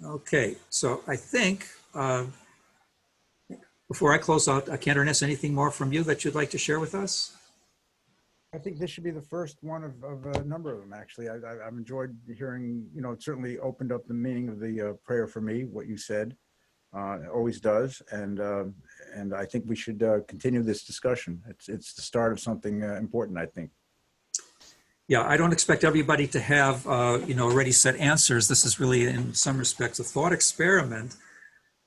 okay, so I think before I close out, Cantor, Ness, anything more from you that you'd like to share with us? I think this should be the first one of a number of them, actually. I've enjoyed hearing, it certainly opened up the meaning of the prayer for me, what you said. It always does. And I think we should continue this discussion. It's the start of something important, I think. Yeah, I don't expect everybody to have, already set answers. This is really, in some respects, a thought experiment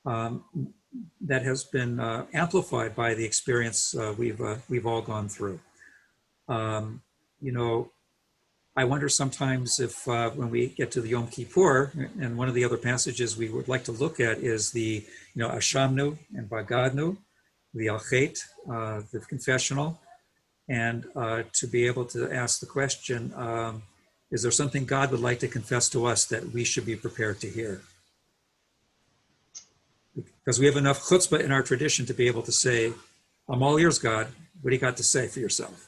that has been amplified by the experience we've all gone through. I wonder sometimes if when we get to the Yom Kippur, and one of the other passages we would like to look at is the, Ashamnu and Bagadnu, the Alchet, the confessional, and to be able to ask the question, is there something God would like to confess to us that we should be prepared to hear? Because we have enough chutzpah in our tradition to be able to say, I'm all ears, God. What do you got to say for yourself?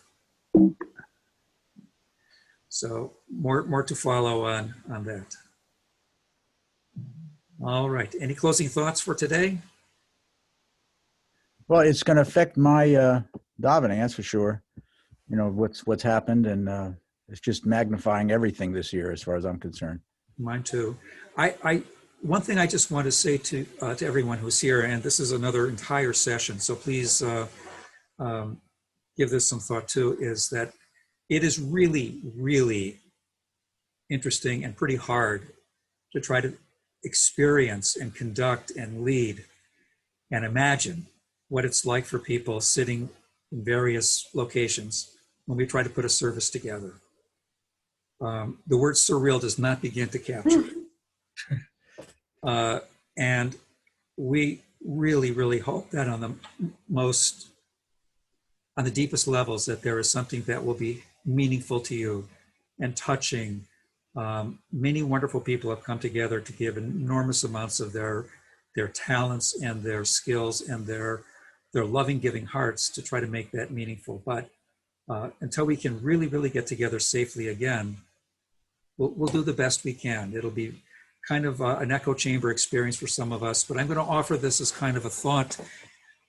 So more to follow on that. All right. Any closing thoughts for today? Well, it's going to affect my davening, that's for sure. What's happened, and it's just magnifying everything this year, as far as I'm concerned. Mine too. One thing I just want to say to everyone who's here, and this is another entire session, so please give this some thought too, is that it is really, really interesting and pretty hard to try to experience and conduct and lead and imagine what it's like for people sitting in various locations when we try to put a service together. The word surreal does not begin to capture it. And we really, really hope that on the deepest levels, that there is something that will be meaningful to you and touching. Many wonderful people have come together to give enormous amounts of their talents and their skills and their loving, giving hearts to try to make that meaningful. But until we can really, really get together safely again, we'll do the best we can. It'll be kind of an echo chamber experience for some of us, but I'm going to offer this as kind of a thought.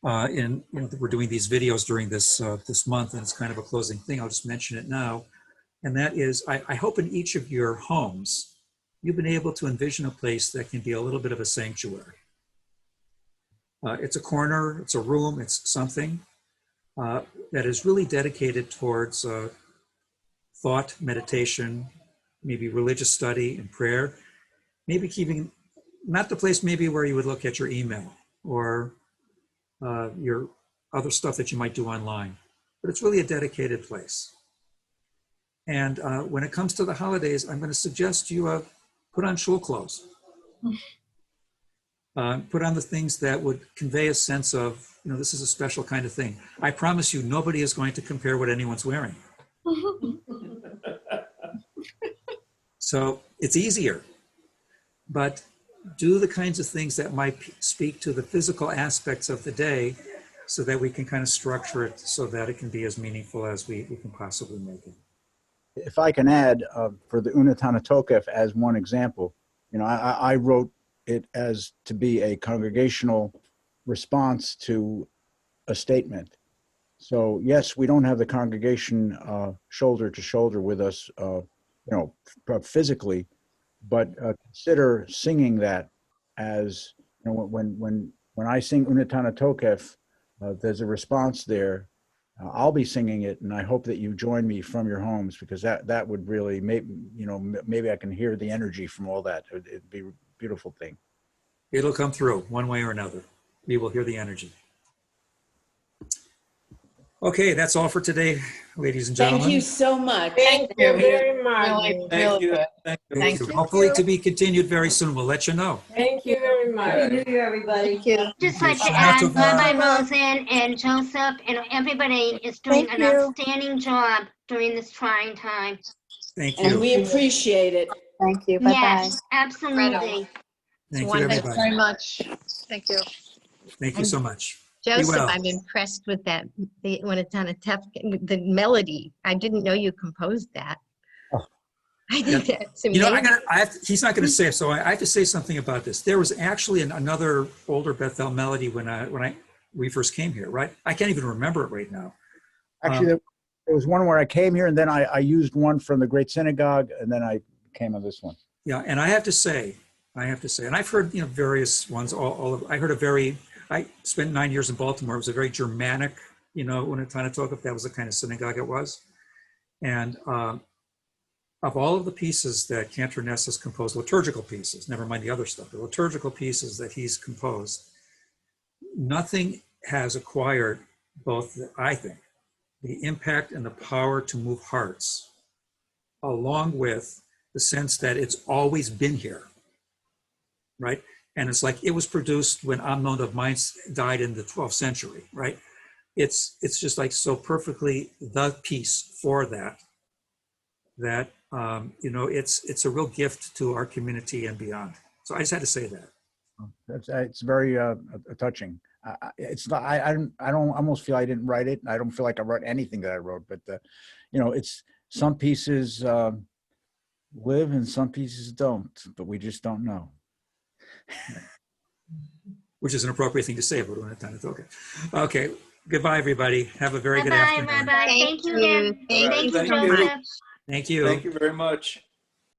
We're doing these videos during this month, and it's kind of a closing thing. I'll just mention it now, and that is, I hope in each of your homes you've been able to envision a place that can be a little bit of a sanctuary. It's a corner, it's a room, it's something that is really dedicated towards thought, meditation, maybe religious study and prayer. Maybe keeping, not the place maybe where you would look at your email or your other stuff that you might do online, but it's really a dedicated place. And when it comes to the holidays, I'm going to suggest you put on shul clothes. Put on the things that would convey a sense of, this is a special kind of thing. I promise you, nobody is going to compare what anyone's wearing. So it's easier, but do the kinds of things that might speak to the physical aspects of the day so that we can kind of structure it so that it can be as meaningful as we can possibly make it. If I can add, for the Unatana Tokef as one example, I wrote it as to be a congregational response to a statement. So yes, we don't have the congregation shoulder to shoulder with us, physically, but consider singing that as, when I sing Unatana Tokef, there's a response there. I'll be singing it, and I hope that you join me from your homes, because that would really maybe I can hear the energy from all that. It'd be a beautiful thing. It'll come through one way or another. We will hear the energy. Okay, that's all for today, ladies and gentlemen. Thank you so much. Thank you very much. Really, Thank really you. good. Thank you. Hopefully to be continued very soon. We'll let you know. Thank you very much. Happy New Year, everybody. Thank you. Just like to Hashanah add, Tova. Rabbi Rosen and Joseph and everybody is doing an outstanding job during this trying time. Thank And you. we appreciate it. Thank you. Bye-bye. Yes, absolutely. Thank you, Wonderful. everybody. Very much. Thank you. Thank you so much. Joseph, well. I'm impressed with that. When it's on a tough, the melody. I didn't know you composed that. Oh. I think that's You know, amazing. he's not going to say it, so I have to say something about this. There was actually another older Bethel melody when we first came here, right? I can't even remember it right now. Actually, there was one where I came here, and then I used one from the Great Synagogue, and then I came on this one. Yeah, and I have to say, and I've heard, various ones. I spent 9 years in Baltimore. It was a very Germanic, when I'm trying to talk about, that was the kind of synagogue it was. And of all of the pieces that Cantor Ness has composed, liturgical pieces, never mind the other stuff, the liturgical pieces that he's composed, nothing has acquired both, I think, the impact and the power to move hearts, along with the sense that it's always been here, right? And it's like it was produced when Amnon of Mainz died in the 12th century, right? It's just like so perfectly the piece for that it's a real gift to our community and beyond. So I just had to say that. It's very touching. It's not. I don't almost feel I didn't write it. I don't feel like I wrote anything that I wrote. But it's some pieces live and some pieces don't. But we just don't know. Which is an appropriate thing to say, but we're not time to talk. Okay. Goodbye, everybody. Have a very good Bye-bye, afternoon. Rabbi. Thank you, Deb. Thank you Thank so you. much. Thank you. Thank you very much.